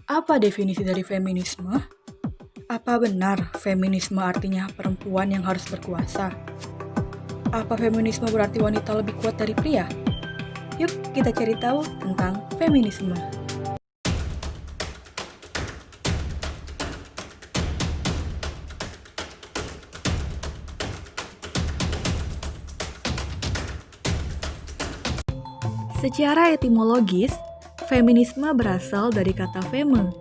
Apa definisi dari feminisme? Apa benar feminisme artinya perempuan yang harus berkuasa? Apa feminisme berarti wanita lebih kuat dari pria? Yuk kita cari tahu tentang feminisme. Secara etimologis, feminisme berasal dari kata feme,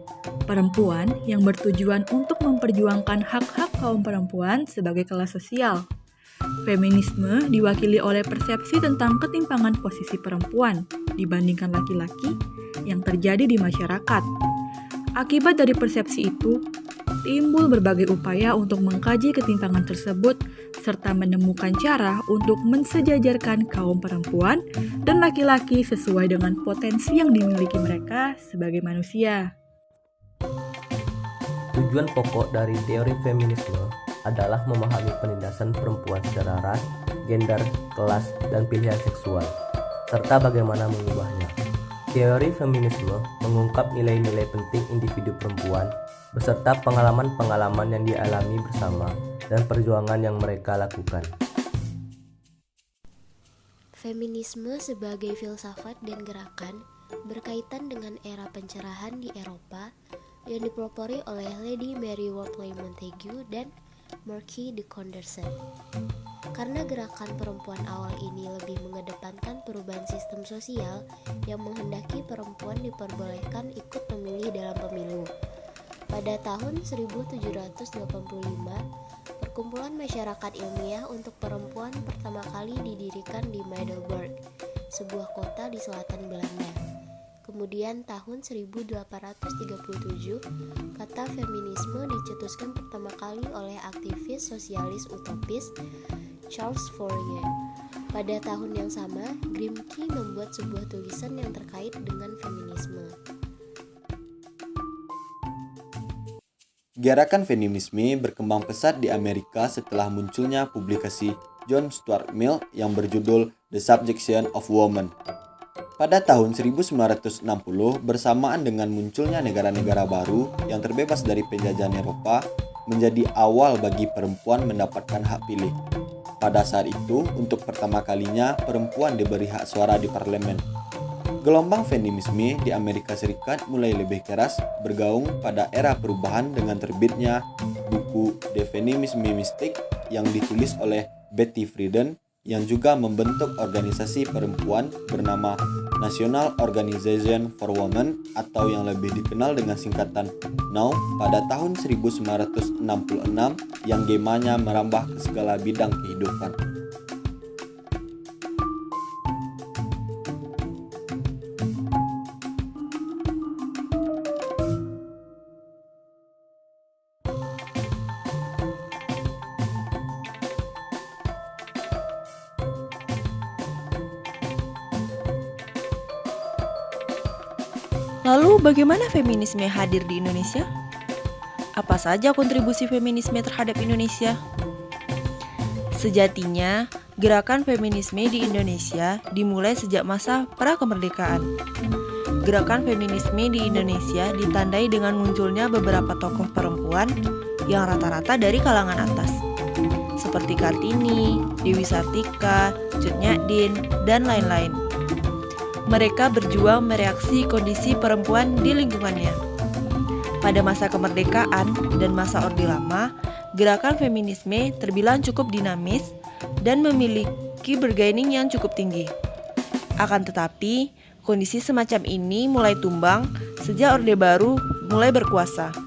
perempuan yang bertujuan untuk memperjuangkan hak-hak kaum perempuan sebagai kelas sosial. Feminisme diwakili oleh persepsi tentang ketimpangan posisi perempuan dibandingkan laki-laki yang terjadi di masyarakat. Akibat dari persepsi itu, timbul berbagai upaya untuk mengkaji ketimpangan tersebut serta menemukan cara untuk mensejajarkan kaum perempuan dan laki-laki sesuai dengan potensi yang dimiliki mereka sebagai manusia. Tujuan pokok dari teori feminisme adalah memahami penindasan perempuan secara ras, gender, kelas, dan pilihan seksual, serta bagaimana mengubahnya. Teori feminisme mengungkap nilai-nilai penting individu perempuan beserta pengalaman-pengalaman yang dialami bersama dan perjuangan yang mereka lakukan. Feminisme sebagai filsafat dan gerakan berkaitan dengan era pencerahan di Eropa yang dipelopori oleh Lady Mary Wortley Montagu dan Marquis de Condorcet. Karena gerakan perempuan awal ini lebih mengedepankan perubahan sistem sosial yang menghendaki perempuan diperbolehkan ikut memilih dalam pemilu. Pada tahun 1785, Perkumpulan Masyarakat Ilmiah untuk Perempuan pertama kali didirikan di Middelburg, sebuah kota di selatan Belanda. Kemudian tahun 1837, kata feminisme dicetuskan pertama kali oleh aktivis sosialis utopis Charles Fourier. Pada tahun yang sama, Grimke membuat sebuah tulisan yang terkait dengan feminisme. Gerakan feminisme berkembang pesat di Amerika setelah munculnya publikasi John Stuart Mill yang berjudul The Subjection of Woman. Pada tahun 1960, bersamaan dengan munculnya negara-negara baru yang terbebas dari penjajahan Eropa, menjadi awal bagi perempuan mendapatkan hak pilih. Pada saat itu, untuk pertama kalinya perempuan diberi hak suara di parlemen. Gelombang feminisme di Amerika Serikat mulai lebih keras bergaung pada era perubahan dengan terbitnya buku The Feminism Mystic yang ditulis oleh Betty Friedan yang juga membentuk organisasi perempuan bernama National Organization for Women atau yang lebih dikenal dengan singkatan NOW pada tahun 1966 yang gemanya merambah ke segala bidang kehidupan. Lalu bagaimana feminisme hadir di Indonesia? Apa saja kontribusi feminisme terhadap Indonesia? Sejatinya, gerakan feminisme di Indonesia dimulai sejak masa pra-kemerdekaan. Gerakan feminisme di Indonesia ditandai dengan munculnya beberapa tokoh perempuan yang rata-rata dari kalangan atas, seperti Kartini, Dewi Sartika, Cut Nyak Dien, dan lain-lain. Mereka berjuang mereaksi kondisi perempuan di lingkungannya. Pada masa kemerdekaan dan masa Orde Lama, gerakan feminisme terbilang cukup dinamis dan memiliki bargaining yang cukup tinggi. Akan tetapi, kondisi semacam ini mulai tumbang sejak Orde Baru mulai berkuasa.